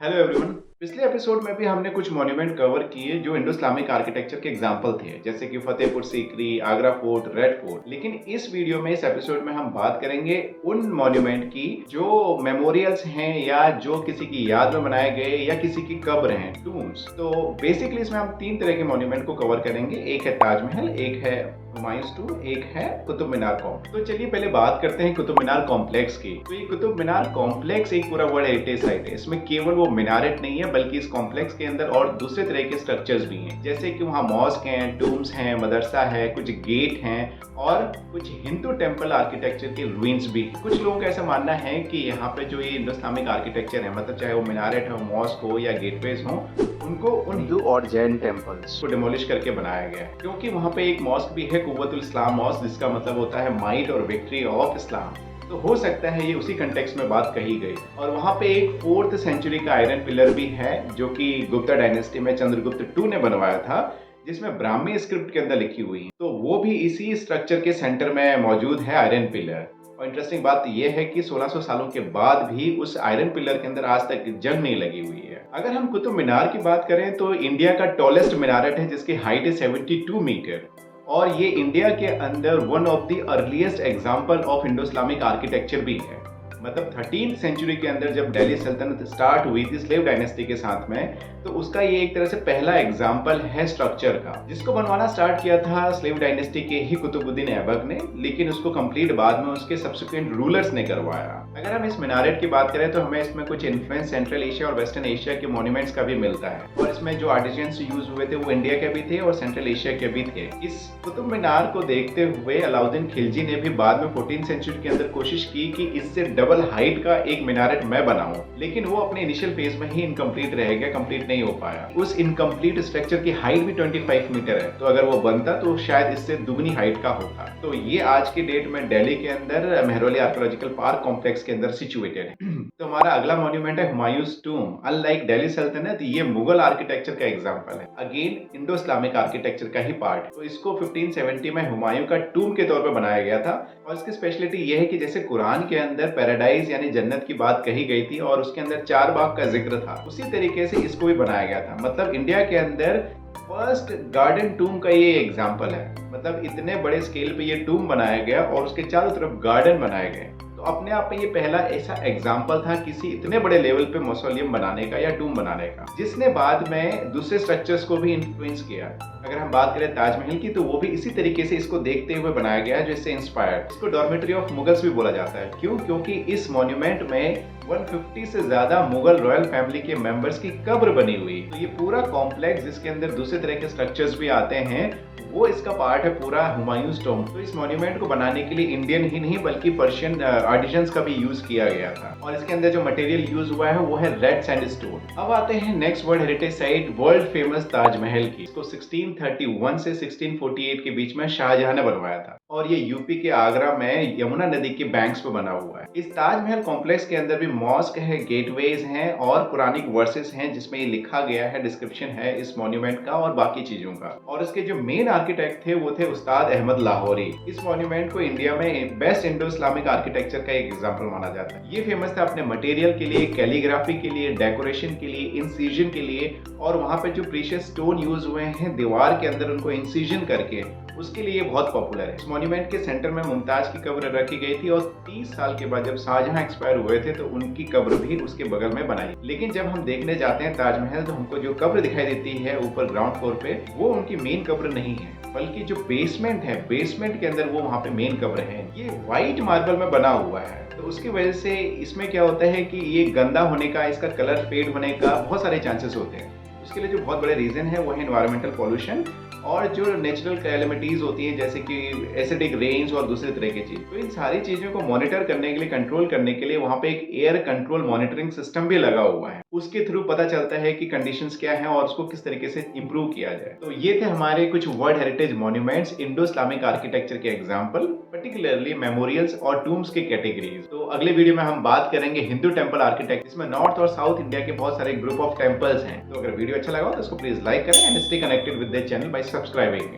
Hello everyone. पिछले episode में भी हमने कुछ मॉन्यूमेंट कवर किए जो इंडो इस्लामिक आर्किटेक्चर के एग्जाम्पल थे, जैसे कि Fatehpur Sikri, Agra fort, red fort. लेकिन इस वीडियो में, इस एपिसोड में हम बात करेंगे उन मॉन्यूमेंट की जो मेमोरियल्स हैं या जो किसी की याद में बनाए गए या किसी की कब्र हैं, टूम्स। तो बेसिकली इसमें हम तीन तरह के मॉन्यूमेंट को कवर करेंगे। एक है ताजमहल, एक है हुमायूंस टूम, एक है कुतुब मीनार कॉम्प्लेक्स। तो चलिए पहले बात करते हैं कुतुब मीनार कॉम्प्लेक्स की। तो ये कुतुब मीनार कॉम्प्लेक्स एक पूरा वर्ल्ड हेरिटेज साइट है। इसमें केवल वो मीनारेट नहीं है, बल्कि इस कॉम्प्लेक्स के अंदर और दूसरे तरह के स्ट्रक्चर्स भी हैं, जैसे कि वहाँ मॉस्क हैं, टूम्स हैं, मदरसा है, कुछ गेट हैं और कुछ हिंदू टेम्पल आर्किटेक्चर के रूइंस भी। कुछ लोगों का ऐसा मानना है कि यहाँ पे जो ये इंडो इस्लामिक आर्किटेक्चर है, मतलब चाहे वो मीनारेट हो, मॉस्क हो या गेटवेज हो, उनको उन हिंदू और जैन टेम्पल्स को डिमोलिश करके बनाया गया है। क्योंकि वहाँ पे एक मॉस्क भी है, कुव्वतुल इस्लाम मॉस्क, जिसका मतलब होता है माइट और विक्ट्री ऑफ इस्लाम। तो हो सकता है ये उसी कंटेक्स्ट में बात कही गई। और वहाँ पे एक 4th सेंचुरी का आयरन पिलर भी है, जो कि गुप्ता डायनेस्टी में चंद्रगुप्त II ने बनवाया था, जिसमें ब्राह्मी स्क्रिप्ट के अंदर लिखी हुई है। तो वो भी इसी स्ट्रक्चर के सेंटर में मौजूद है, आयरन पिलर। और इंटरेस्टिंग बात यह है कि 1600 सालों के बाद भी उस आयरन पिलर के अंदर आज तक जंग नहीं लगी हुई है। अगर हम कुतुब मीनार की बात करें तो इंडिया का टॉलेस्ट मीनारेट है, जिसकी हाइट है 72 मीटर। और ये इंडिया के अंदर one of the earliest example of Indo Islamic architecture भी है। मतलब 13th सेंचुरी के अंदर जब दिल्ली सल्तनत स्टार्ट हुई थी स्लेव डायनेस्टी के साथ में, तो उसका ये एक तरह से पहला एग्जाम्पल है स्ट्रक्चर का, जिसको बनवाना स्टार्ट किया था स्लेव डायनेस्टी के ही कुतुबुद्दीन ऐबक ने, लेकिन उसको कंप्लीट बाद में उसके सब्सिक्वेंट रूलर्स ने करवाया। अगर हम इस मीनारेट की बात करें तो हमें इसमें कुछ इन्फ्लुएंस सेंट्रल एशिया और वेस्टर्न एशिया के मॉन्यूमेंट्स का भी मिलता है। और इसमें जो आर्टिजन्स यूज हुए थे वो इंडिया के भी थे और सेंट्रल एशिया के भी थे। इस कुतुब मीनार को देखते हुए अलाउद्दीन खिलजी ने भी बाद में 14th सेंचुरी के अंदर कोशिश की कि इससे डबल हाइट का एक मीनारेट मैं बनाऊं, लेकिन वो अपने इनिशियल फेज में ही इनकम्प्लीट रह गया, कंप्लीट नहीं हो पाया। उस इनकम्प्लीट स्ट्रक्चर की हाइट भी 25 मीटर है, तो अगर वो बनता तो शायद इससे दुगनी हाइट का होता। तो ये आज के डेट में दिल्ली के अंदर मेहरौली आर्कियोलॉजिकल पार्क कॉम्प्लेक्स के अंदर सिचुएटेड है। तो हमारा अगला मॉन्यूमेंट है हुमायूंस टूम। अनलाइक दिल्ली सल्तनत, ये मुगल आर्किटेक्चर का एग्जांपल है, अगेन इंडो इस्लामिक आर्किटेक्चर का ही पार्ट। तो इसको 1570 में हुमायूं का टूम के तौर पर बनाया गया था। और इसकी स्पेशलिटी यह है कि जैसे कुरान के अंदर पैराडाइज यानी जन्नत की बात कही गई थी और उसके अंदर 4 बाग का जिक्र था, उसी तरीके से इसको भी बनाया गया था। मतलब इंडिया के अंदर फर्स्ट गार्डन टूम का ये एग्जाम्पल है। मतलब इतने बड़े स्केल पे ये टूम बनाया गया और उसके चारों तरफ गार्डन बनाए गए। तो अपने आप में ये पहला ऐसा एग्जाम्पल था किसी इतने बड़े लेवल पे मौसोलियम बनाने का या टूम बनाने का, जिसने बाद में दूसरे स्ट्रक्चर्स को भी इन्फ्लुएंस किया। अगर हम बात करें ताजमहल की, तो वो भी इसी तरीके से इसको देखते हुए बनाया गया है, जो इससे इंस्पायर्ड। इसको डॉर्मेटरी ऑफ मुगल्स भी बोला जाता है। क्यों? क्योंकि इस मॉन्यूमेंट में 150 से ज्यादा मुगल रॉयल फैमिली के मेंबर्स की कब्र बनी हुई। तो ये पूरा कॉम्प्लेक्स, जिसके अंदर दूसरे तरह के स्ट्रक्चर्स भी आते हैं, वो इसका पार्ट है पूरा हुमायूंस टॉम्ब। तो इस मॉन्यूमेंट को बनाने के लिए इंडियन ही नहीं बल्कि पर्शियन आर्टिजन्स का भी यूज किया गया था। और इसके अंदर जो मटेरियल यूज हुआ है वो है रेड सैंडस्टोन। अब आते हैं next world heritage site, world famous Taj Mahal की। इसको 1631 से 1648 के बीच में शाहजहां ने बनवाया था और ये यूपी के आगरा में यमुना नदी के बैंक्स पे बना हुआ है। इस ताजमहल कॉम्प्लेक्स के अंदर भी मॉस्क है, गेटवेज हैं और कुरानिक वर्सेस हैं, जिसमें ये लिखा गया है, डिस्क्रिप्शन है इस मॉन्यूमेंट का और बाकी चीजों का। और इसके जो मेन आर्किटेक्ट थे वो थे उस्ताद अहमद लाहौरी। इस मॉन्यूमेंट को इंडिया में बेस्ट इंडो इस्लामिक आर्किटेक्चर का एक एग्जाम्पल माना जाता है। ये फेमस था अपने मटेरियल के लिए, कैलीग्राफी के लिए, डेकोरेशन के लिए, इंसिजन के लिए, और वहाँ पे जो प्रीशियस स्टोन यूज हुए हैं दीवार के अंदर उनको इंसिजन करके, उसके लिए बहुत पॉपुलर है। इस मॉन्यूमेंट के सेंटर में मुमताज की कब्र रखी गई थी और 30 साल के बाद जब शाहजहां एक्सपायर हुए थे तो उनकी कब्र भी उसके बगल में बनाई। लेकिन जब हम देखने जाते हैं ताजमहल, तो हमको जो कब्र दिखाई देती है ऊपर ग्राउंड फ्लोर पे, वो उनकी मेन कब्र नहीं है, बल्कि जो बेसमेंट है, बेसमेंट के अंदर वो वहाँ पे मेन कब्र है। ये व्हाइट मार्बल में बना हुआ है। तो उसकी वजह से इसमें क्या होता है कि ये गंदा होने का, इसका कलर फेड होने का बहुत सारे चांसेस होते हैं। उसके लिए जो बहुत बड़े रीजन है वो है एनवायरमेंटल पॉल्यूशन और जो नेचुरल कैलेमिटीज होती है, जैसे कि एसिडिक रेन्स और दूसरे तरह की चीज। तो इन सारी चीजों को मॉनिटर करने के लिए, कंट्रोल करने के लिए वहाँ पे एक एयर कंट्रोल मॉनिटरिंग सिस्टम भी लगा हुआ है। उसके थ्रू पता चलता है कि कंडीशंस क्या हैं और उसको किस तरीके से इंप्रूव किया जाए। तो ये थे हमारे कुछ world heritage monuments, Indo Islamic architecture के एग्जाम्पल, पर्टिकुलरली मेमोरियल्स और टूम्स के कैटेगरीज। तो अगले वीडियो में हम बात करेंगे हिंदू टेम्पल आर्किटेक्ट, इसमें नॉर्थ और साउथ इंडिया के बहुत सारे ग्रुप ऑफ टेम्पल्स हैं। तो अगर वीडियो अच्छा लगा तो इसको प्लीज लाइक करें and stay connected with the channel bye subscribing.